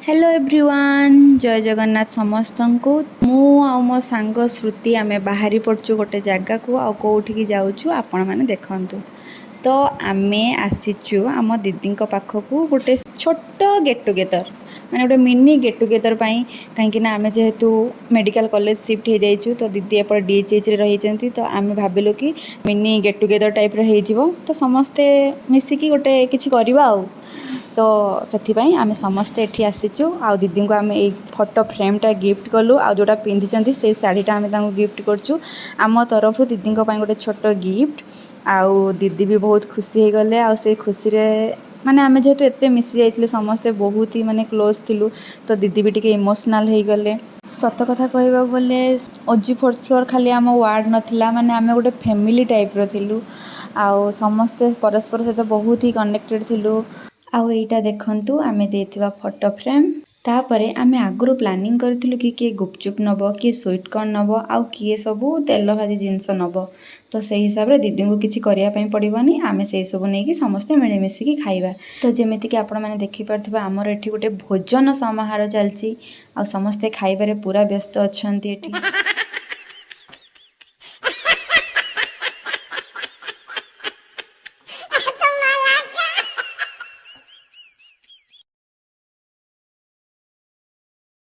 Hello everyone जय जगन्नाथ समस्त को मु आ मो सांग श्रुति आमे बाहरी पड़चु गोटे जगह को आ कौटिकी जाऊँ आपण मैंने देखंतु। तो आमे आसीचु आम दीदी पाखक गोटे छोट गेट टुगेदर माने गोटे मिनी गेट टुगेदर कहीं आमे जेहेतु मेडिकल कॉलेज शिफ्ट हो जाइए तो दीदी एप डीएचएच रही तो आमे भाविलु कि मिनी गेट टुगेदर टाइप रही तो समस्ते मिसिकी गोटे किछि करबा आ तो से आमे समस्ते एठी आसीचु आ दीदी को आमे एक फोटो फ्रेमटा गिफ्ट कलु आ जोटा पिंधिचंती से साड़ीटा आमे तांको गिफ्ट करचु आम तरफ दीदी गोटे छोट गिफ्ट आउ दीदी भी बहुत खुशी हो गले आ से खुशी रे माने आमे जेहेतु एते मिसी जाइथिले समस्ते बहुत ही माने क्लोज थिलु तो दीदी भी टिके इमोशनल हो गले। सत कथा कहबा गले ओजी फोर्थ फ्लोर खाली आम वार्ड नथिला माने आमे गोटे फैमिली टाइप रो थिलु आउ समस्ते परस्पर सहित बहुत ही कनेक्टेड थिलु। आउ एटा देखंतु आमे देथिबा फोटो फ्रेम तापरे आमे आगुरु प्लानिंग करथिलु कि किए गुपचुप नबो किए स्वीट कॉर्न नबो आउ किए सबु तेल भाजी जिंस नबो तो से हिसाब रे दीदी को किछि करिया पई पड़िबनी आमे से सब नै कि समस्ते मिली मिसी कि खाइबा। तो जेमिति कि आपण माने देखि परथिबा हमर एठी गोटे भोजन समाहार चलची आ समस्ते खाइबारे पूरा व्यस्त अछंती एठी।